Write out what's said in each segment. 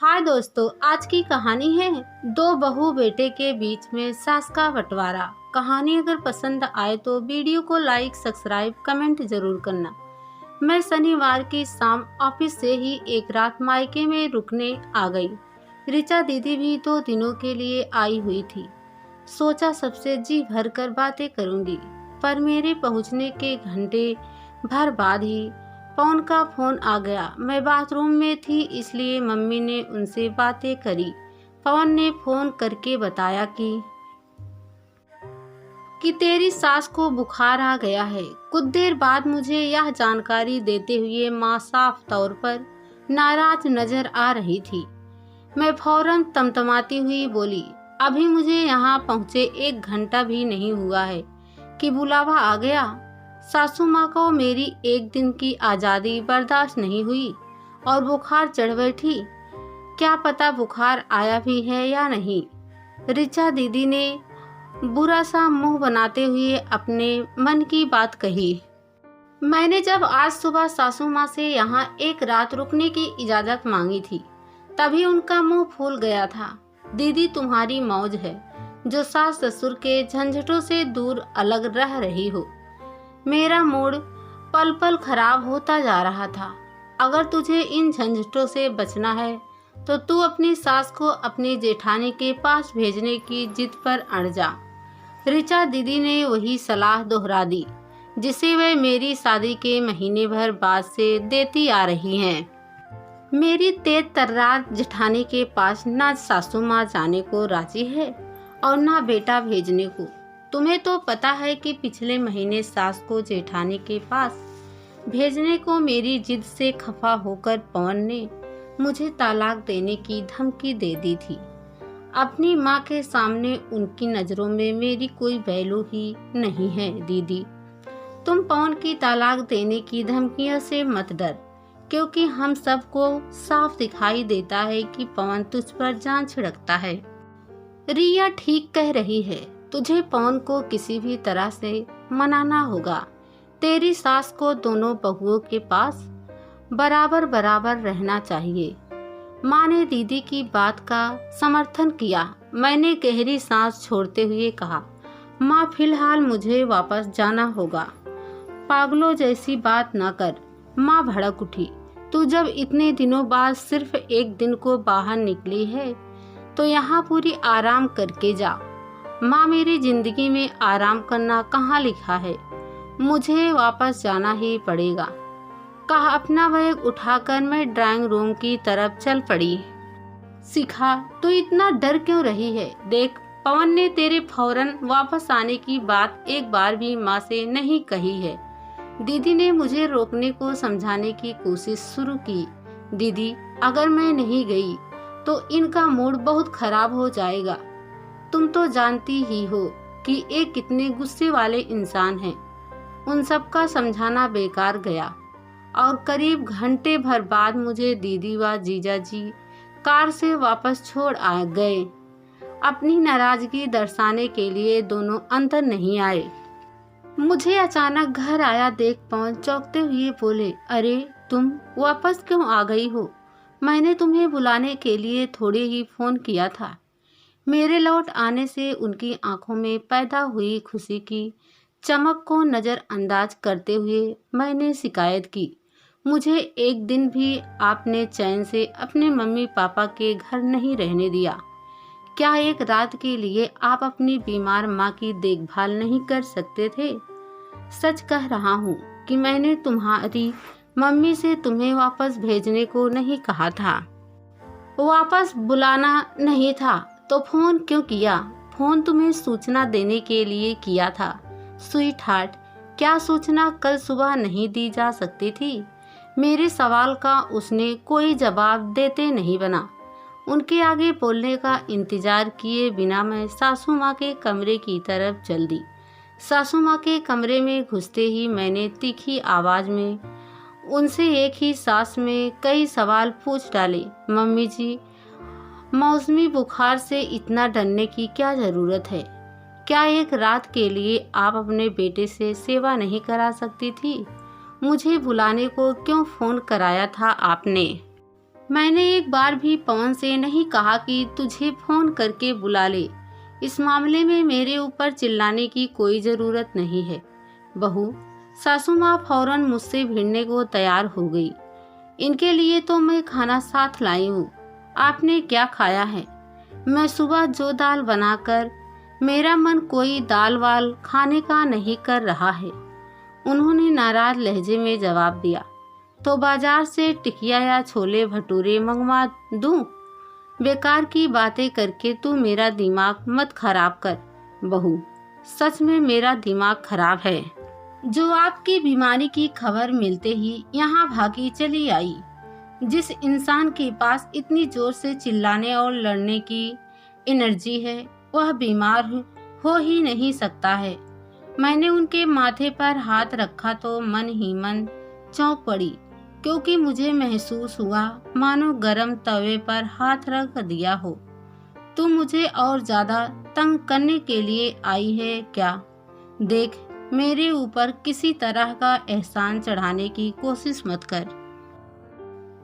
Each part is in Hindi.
हाय दोस्तों, आज की कहानी है दो बहू बेटे के बीच में सास का बंटवारा। कहानी अगर पसंद आए तो वीडियो को लाइक, सब्सक्राइब, कमेंट जरूर करना। मैं शनिवार की शाम ऑफिस से ही एक रात मायके में रुकने आ गई। ऋचा दीदी भी 2 दिनों के लिए आई हुई थी। सोचा सबसे जी भर कर बातें करूंगी, पर मेरे पहुंचने के घंटे भर बाद ही पवन का फोन आ गया। मैं बाथरूम में थी, इसलिए मम्मी ने उनसे बातें करी। पवन ने फोन करके बताया कि तेरी सास को बुखार आ गया है। कुछ देर बाद मुझे यह जानकारी देते हुए माँ साफ तौर पर नाराज नजर आ रही थी। मैं फौरन तमतमाती हुई बोली, अभी मुझे यहाँ पहुँचे 1 घंटा भी नहीं हुआ है कि बुलावा आ गया। सासू माँ को मेरी 1 दिन की आज़ादी बर्दाश्त नहीं हुई और बुखार चढ़ बैठी। क्या पता बुखार आया भी है या नहीं। ऋचा दीदी ने बुरा सा मुंह बनाते हुए अपने मन की बात कही। मैंने जब आज सुबह सासू माँ से यहाँ 1 रात रुकने की इजाज़त मांगी थी, तभी उनका मुंह फूल गया था। दीदी तुम्हारी मौज है जो सास ससुर के झंझटों से दूर अलग रह रही हो। मेरा मूड पल पल खराब होता जा रहा था। अगर तुझे इन झंझटों से बचना है तो तू अपनी सास को अपनी जेठानी के पास भेजने की जिद पर अड़ जा। ऋचा दीदी ने वही सलाह दोहरा दी जिसे वे मेरी शादी के महीने भर बाद से देती आ रही हैं। मेरी तेज तर्रार जेठानी के पास ना सासू माँ जाने को राजी है और ना बेटा भेजने को। तुम्हें तो पता है कि पिछले महीने सास को जेठानी के पास भेजने को मेरी जिद से खफा होकर पवन ने मुझे तलाक देने की धमकी दे दी थी। अपनी माँ के सामने उनकी नज़रों में मेरी कोई वैल्यू ही नहीं है। दीदी, तुम पवन की तलाक देने की धमकियों से मत डर, क्योंकि हम सबको साफ दिखाई देता है कि पवन तुझ पर जान छिड़कता है। रिया ठीक कह रही है, तुझे पवन को किसी भी तरह से मनाना होगा। तेरी सास को दोनों बहुओं के पास बराबर बराबर रहना चाहिए। माँ ने दीदी की बात का समर्थन किया। मैंने गहरी सांस छोड़ते हुए कहा, माँ फिलहाल मुझे वापस जाना होगा। पागलों जैसी बात न कर। माँ भड़क उठी, तू जब इतने दिनों बाद सिर्फ 1 दिन को बाहर निकली है तो यहाँ पूरी आराम करके जा। माँ, मेरी जिंदगी में आराम करना कहाँ लिखा है। मुझे वापस जाना ही पड़ेगा। कहा अपना बैग उठाकर मैं ड्राइंग रूम की तरफ चल पड़ी। शिखा, तू इतना डर क्यों रही है? देख, पवन ने तेरे फौरन वापस आने की बात एक बार भी माँ से नहीं कही है। दीदी ने मुझे रोकने को समझाने की कोशिश शुरू की। दीदी, अगर मैं नहीं गई तो इनका मूड बहुत खराब हो जाएगा। तुम तो जानती ही हो कि ये कितने गुस्से वाले इंसान हैं। उन सब का समझाना बेकार गया और करीब घंटे भर बाद मुझे दीदी व जीजा जी कार से वापस छोड़ आ गए। अपनी नाराजगी दर्शाने के लिए दोनों अंदर नहीं आए। मुझे अचानक घर आया देख पवन चौंकते हुए बोले, अरे तुम वापस क्यों आ गई हो? मैंने तुम्हें बुलाने के लिए थोड़े ही फोन किया था। मेरे लौट आने से उनकी आंखों में पैदा हुई खुशी की चमक को नज़रअंदाज करते हुए मैंने शिकायत की, मुझे 1 दिन भी आपने चैन से अपने मम्मी पापा के घर नहीं रहने दिया। क्या 1 रात के लिए आप अपनी बीमार माँ की देखभाल नहीं कर सकते थे? सच कह रहा हूँ कि मैंने तुम्हारी मम्मी से तुम्हें वापस भेजने को नहीं कहा था। वापस बुलाना नहीं था तो फोन क्यों किया? फोन तुम्हें सूचना देने के लिए किया था। स्वीट हार्ट, क्या सूचना कल सुबह नहीं दी जा सकती थी? मेरे सवाल का उसने कोई जवाब देते नहीं बना। उनके आगे बोलने का इंतजार किए बिना मैं सासू माँ के कमरे की तरफ चल दी। सासू माँ के कमरे में घुसते ही मैंने तीखी आवाज में उनसे एक ही सांस में कई सवाल पूछ डाले। मम्मी जी, मौसमी बुखार से इतना डरने की क्या ज़रूरत है? क्या 1 रात के लिए आप अपने बेटे से सेवा नहीं करा सकती थी? मुझे बुलाने को क्यों फ़ोन कराया था आपने? मैंने एक बार भी पवन से नहीं कहा कि तुझे फोन करके बुला ले। इस मामले में मेरे ऊपर चिल्लाने की कोई जरूरत नहीं है। बहू, सासू माँ फौरन मुझसे भिड़ने को तैयार हो गई। इनके लिए तो मैं खाना साथ लाई हूँ। आपने क्या खाया है? मैं सुबह जो दाल बनाकर, मेरा मन कोई दाल वाल खाने का नहीं कर रहा है। उन्होंने नाराज लहजे में जवाब दिया। तो बाजार से टिकिया या छोले भटूरे मंगवा दूं? बेकार की बातें करके तू मेरा दिमाग मत खराब कर। बहू, सच में मेरा दिमाग खराब है। जो आपकी बीमारी की खबर मिलते ही यहाँ भागी चली आई। जिस इंसान के पास इतनी जोर से चिल्लाने और लड़ने की एनर्जी है, वह बीमार हो ही नहीं सकता है। मैंने उनके माथे पर हाथ रखा तो मन ही मन चौंक पड़ी, क्योंकि मुझे महसूस हुआ मानो गरम तवे पर हाथ रख दिया हो। तू मुझे और ज्यादा तंग करने के लिए आई है क्या? देख, मेरे ऊपर किसी तरह का एहसान चढ़ाने की कोशिश मत कर।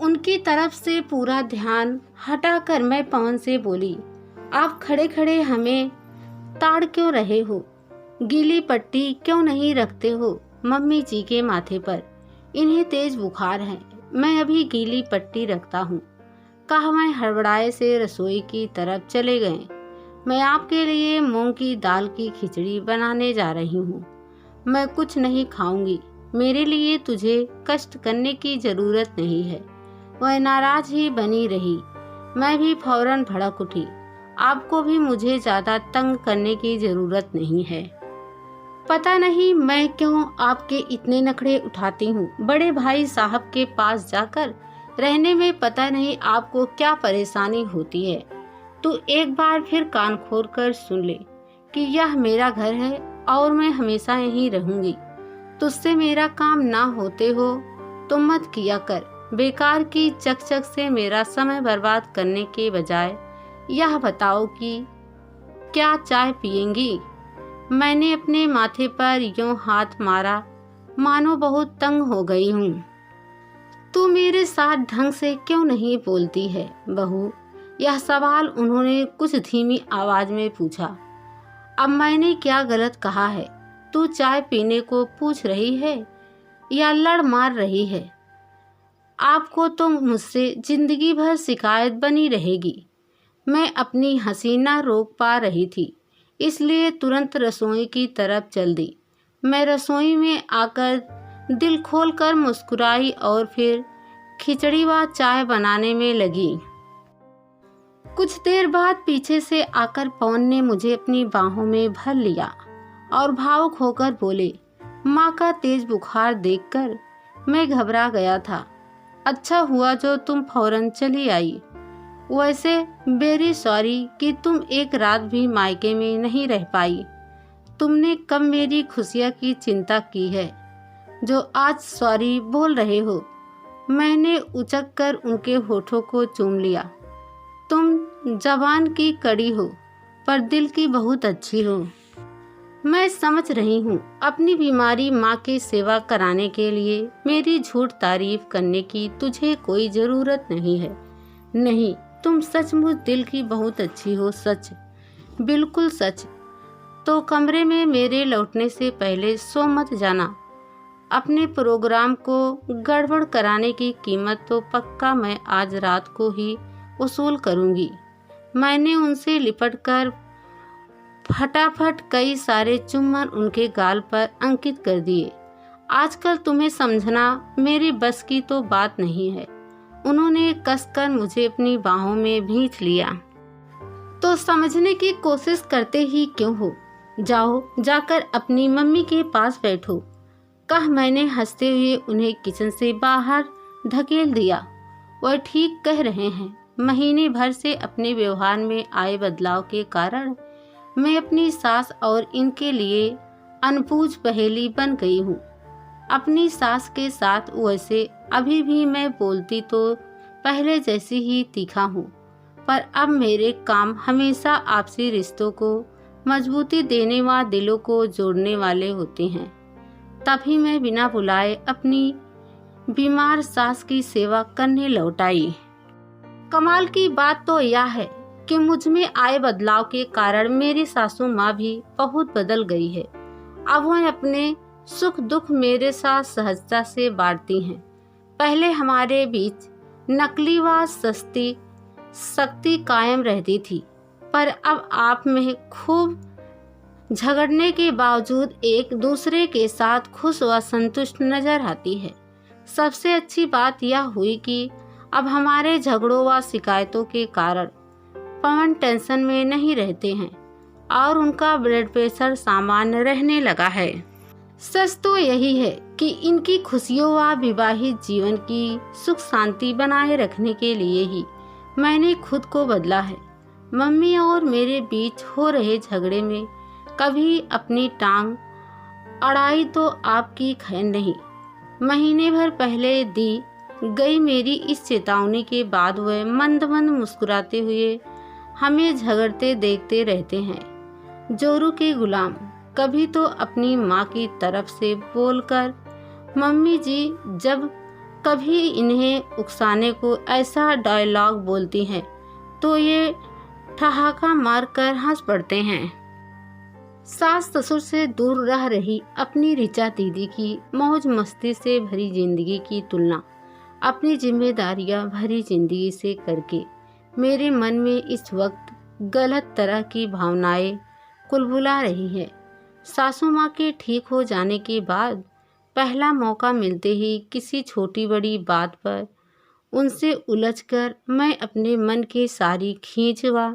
उनकी तरफ से पूरा ध्यान हटाकर मैं पवन से बोली, आप खड़े खड़े हमें ताड़ क्यों रहे हो? गीली पट्टी क्यों नहीं रखते हो मम्मी जी के माथे पर? इन्हें तेज बुखार है, मैं अभी गीली पट्टी रखता हूँ। कहा मैं हड़बड़ाए से रसोई की तरफ चले गए। मैं आपके लिए मूंग की दाल की खिचड़ी बनाने जा रही हूँ। मैं कुछ नहीं खाऊंगी। मेरे लिए तुझे कष्ट करने की जरूरत नहीं है। वह नाराज ही बनी रही। मैं भी फौरन भड़क उठी। आपको भी मुझे ज्यादा तंग करने की जरूरत नहीं है। पता नहीं मैं क्यों आपके इतने नखरे उठाती हूँ। बड़े भाई साहब के पास जाकर रहने में पता नहीं आपको क्या परेशानी होती है। तू एक बार फिर कान खोल कर सुन ले कि यह मेरा घर है और मैं हमेशा यहीं रहूंगी। तुझसे मेरा काम ना होते हो तो मत किया कर। बेकार की चकचक से मेरा समय बर्बाद करने के बजाय यह बताओ कि क्या चाय पिएंगी? मैंने अपने माथे पर यूं हाथ मारा मानो बहुत तंग हो गई हूँ। तू मेरे साथ ढंग से क्यों नहीं बोलती है बहू? यह सवाल उन्होंने कुछ धीमी आवाज में पूछा। अब मैंने क्या गलत कहा है? तू चाय पीने को पूछ रही है या लड़ मार रही है? आपको तो मुझसे जिंदगी भर शिकायत बनी रहेगी। मैं अपनी हंसी न रोक पा रही थी, इसलिए तुरंत रसोई की तरफ चल दी। मैं रसोई में आकर दिल खोलकर मुस्कुराई और फिर खिचड़ी व चाय बनाने में लगी। कुछ देर बाद पीछे से आकर पवन ने मुझे अपनी बाहों में भर लिया और भावुक होकर बोले, माँ का तेज बुखार देखकर मैं घबरा गया था। अच्छा हुआ जो तुम फौरन चली आई। वैसे वेरी सॉरी कि तुम एक रात भी मायके में नहीं रह पाई। तुमने कब मेरी खुशियाँ की चिंता की है जो आज सॉरी बोल रहे हो? मैंने उचक कर उनके होठों को चूम लिया। तुम जबान की कड़ी हो पर दिल की बहुत अच्छी हो। मैं समझ रही हूँ अपनी बीमारी माँ की सेवा कराने के लिए मेरी झूठ तारीफ करने की तुझे कोई जरूरत नहीं है। नहीं, तुम सचमुच दिल की बहुत अच्छी हो। सच, बिल्कुल सच। तो कमरे में मेरे लौटने से पहले सो मत जाना। अपने प्रोग्राम को गड़बड़ कराने की कीमत तो पक्का मैं आज रात को ही वसूल करूंगी। मैंने उनसे लिपटकर फटाफट कई सारे चुम्बन उनके गाल पर अंकित कर दिए। आजकल तुम्हें समझना मेरी बस की तो बात नहीं है। उन्होंने कसकर मुझे अपनी बाहों में भींच लिया। तो समझने की कोशिश करते ही क्यों हो? जाओ, जाकर अपनी मम्मी के पास बैठो। कहा मैंने हंसते हुए उन्हें किचन से बाहर धकेल दिया। वह ठीक कह रहे हैं। महीने भर से अपने व्यवहार में आए बदलाव के कारण मैं अपनी सास और इनके लिए अनबूझ पहेली बन गई हूँ। अपनी सास के साथ वैसे अभी भी मैं बोलती तो पहले जैसी ही तीखा हूँ, पर अब मेरे काम हमेशा आपसी रिश्तों को मजबूती देने व दिलों को जोड़ने वाले होते हैं। तभी मैं बिना बुलाए अपनी बीमार सास की सेवा करने लौट आई। कमाल की बात तो यह है कि मुझ में आए बदलाव के कारण मेरी सासू माँ भी बहुत बदल गई है। अब वह अपने सुख दुख मेरे साथ सहजता से बांटती हैं। पहले हमारे बीच नकली व सस्ती सख्ती कायम रहती थी, पर अब आप में खूब झगड़ने के बावजूद एक दूसरे के साथ खुश व संतुष्ट नजर आती है। सबसे अच्छी बात यह हुई कि अब हमारे झगड़ों व शिकायतों के कारण पवन टेंशन में नहीं रहते हैं और उनका ब्लड प्रेशर सामान्य रहने लगा है। सच तो यही है कि इनकी खुशियों व विवाहित जीवन की सुख शांति बनाए रखने के लिए ही मैंने खुद को बदला है। मम्मी और मेरे बीच हो रहे झगड़े में कभी अपनी टांग अड़ाई तो आपकी खैर नहीं। महीने भर पहले दी गई मेरी इस चेतावनी के बाद वह मंद मंद मुस्कुराते हुए हमें झगड़ते देखते रहते हैं। जोरू के गुलाम कभी तो अपनी माँ की तरफ से बोलकर मम्मी जी जब कभी इन्हें उकसाने को ऐसा डायलॉग बोलती हैं तो ये ठहाका मारकर हंस पड़ते हैं। सास ससुर से दूर रह रही अपनी ऋचा दीदी की मौज मस्ती से भरी जिंदगी की तुलना अपनी जिम्मेदारियां भरी जिंदगी से करके मेरे मन में इस वक्त गलत तरह की भावनाएं कुलबुला रही है। सासू माँ के ठीक हो जाने के बाद पहला मौका मिलते ही किसी छोटी बड़ी बात पर उनसे उलझकर मैं अपने मन की सारी खींच व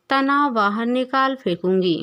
तनाव बाहर निकाल फेंकूंगी।